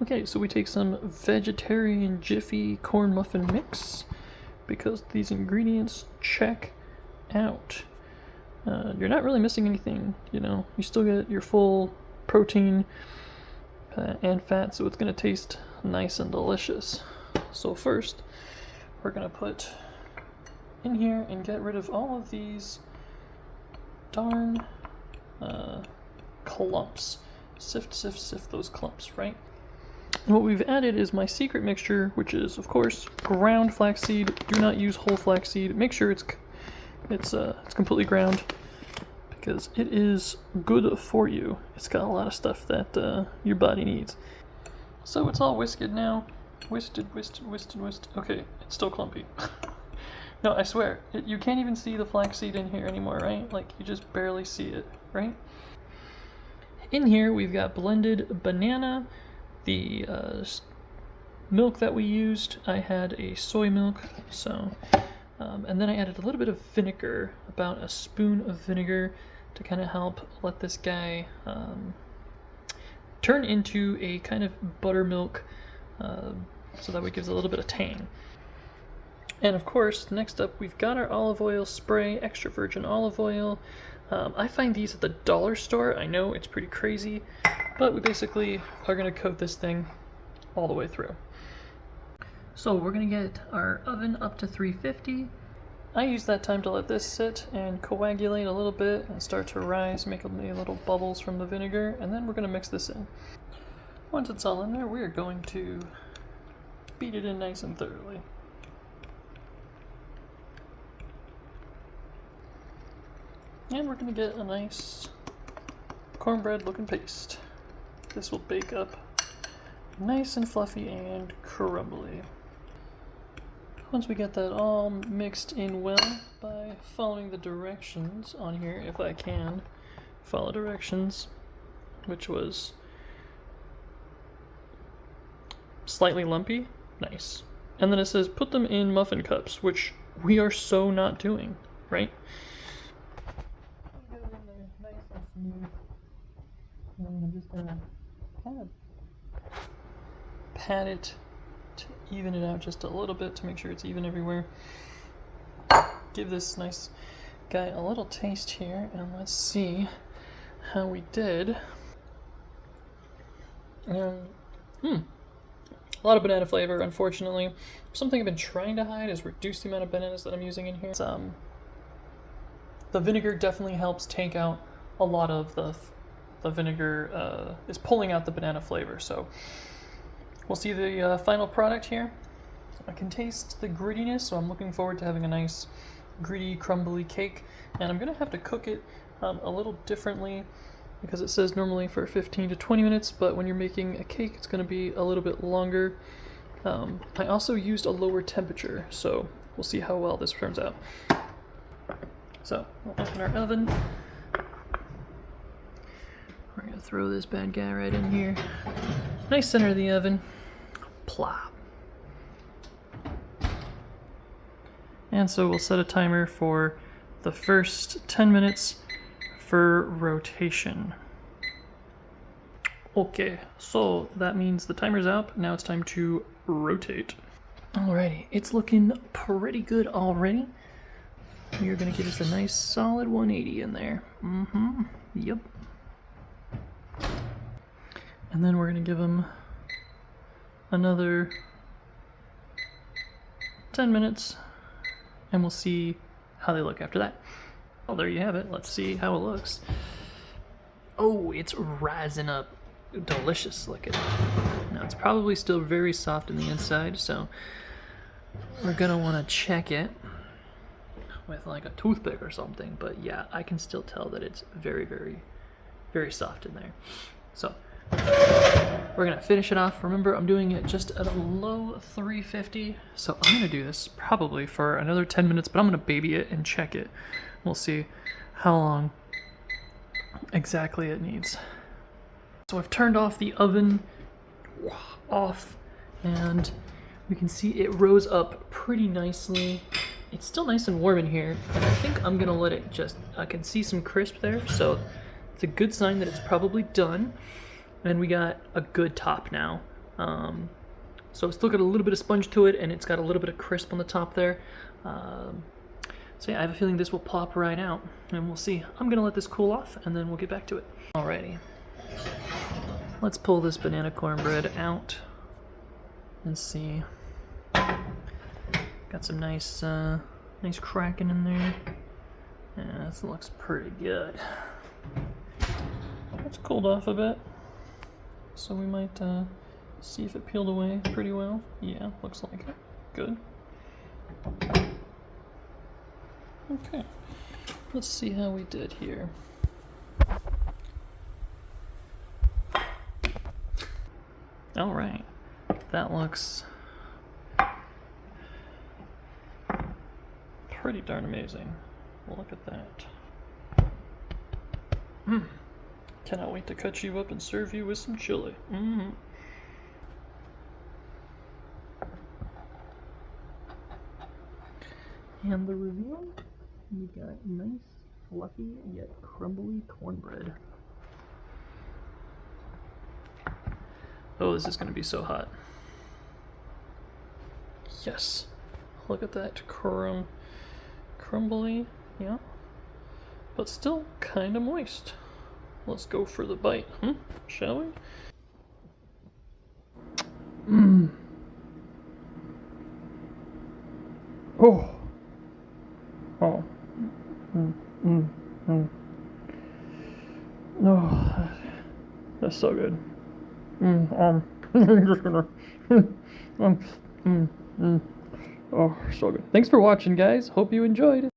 Okay, so we take some vegetarian Jiffy corn muffin mix because these ingredients check out. You're not really missing anything, you know. You still get your full protein and fat, so it's going to taste nice and delicious. So first, we're going to put in here and get rid of all of these darn clumps. Sift those clumps, right? And what we've added is my secret mixture, which is, of course, ground flaxseed. Do not use whole flaxseed. Make sure it's completely ground because it is good for you. It's got a lot of stuff that your body needs. So it's all whisked now. Whisked. Okay, it's still clumpy. No, I swear, you can't even see the flaxseed in here anymore, right? Like, you just barely see it, right? In here, we've got blended banana, the milk that we used. I had a soy milk, so, and then I added a little bit of vinegar, about a spoon of vinegar, to kind of help let this guy turn into a kind of buttermilk, so that way it gives a little bit of tang. And of course, next up, we've got our olive oil spray, extra virgin olive oil. I find these at the dollar store. I know it's pretty crazy, but we basically are going to coat this thing all the way through. So we're going to get our oven up to 350. I use that time to let this sit and coagulate a little bit and start to rise, make little bubbles from the vinegar, and then we're going to mix this in. Once it's all in there, we are going to beat it in nice and thoroughly. And we're going to get a nice cornbread looking paste. This will bake up nice and fluffy and crumbly. Once we get that all mixed in well by following the directions on here, if I can follow directions, which was slightly lumpy, nice. And then it says put them in muffin cups, which we are so not doing, right? And I'm just gonna kind of pat it to even it out just a little bit to make sure it's even everywhere. Give this nice guy a little taste here, and let's see how we did. A lot of banana flavor, unfortunately. Something I've been trying to hide is reduce the amount of bananas that I'm using in here. The vinegar definitely helps take out a lot of the vinegar is pulling out the banana flavor. So we'll see the final product here. I can taste the grittiness, so I'm looking forward to having a nice gritty, crumbly cake. And I'm gonna have to cook it a little differently because it says normally for 15 to 20 minutes, but when you're making a cake, it's gonna be a little bit longer. I also used a lower temperature, so we'll see how well this turns out. So we'll open our oven. We're gonna throw this bad guy right in here. Nice center of the oven. Plop. And so we'll set a timer for the first 10 minutes for rotation. Okay, so that means the timer's up. Now it's time to rotate. Alrighty, it's looking pretty good already. You're gonna give us a nice solid 180 in there. Yep. And then we're gonna give them another 10 minutes and we'll see how they look after that. Well, there you have it. Let's see how it looks. Oh, it's rising up. Delicious looking. Now it's probably still very soft in the inside, so we're gonna wanna check it with like a toothpick or something, but yeah, I can still tell that it's very, very, very soft in there. So we're gonna finish it off. Remember, I'm doing it just at a low 350, so I'm gonna do this probably for another 10 minutes, but I'm gonna baby it and check it. We'll see how long exactly it needs. So I've turned off the oven, and we can see it rose up pretty nicely. It's still nice and warm in here, and I think I'm gonna let it just, I can see some crisp there, so it's a good sign that it's probably done. And we got a good top now. So it's still got a little bit of sponge to it, and it's got a little bit of crisp on the top there. So yeah, I have a feeling this will pop right out, and we'll see. I'm gonna let this cool off, and then we'll get back to it. Alrighty. Let's pull this banana cornbread out and see. Got some nice cracking in there. Yeah, this looks pretty good. It's cooled off a bit, so we might see if it peeled away pretty well. Yeah, looks like it. Good. Okay, let's see how we did here. All right, that looks pretty darn amazing. Look at that. Cannot wait to cut you up and serve you with some chili. And the reveal, we got nice, fluffy, yet crumbly cornbread. Oh, this is going to be so hot. Yes. Look at that crumbly, yeah. But still kind of moist. Let's go for the bite, shall we? Oh. Oh. Oh, that's so good. I'm just gonna. Oh, so good. Thanks for watching, guys. Hope you enjoyed.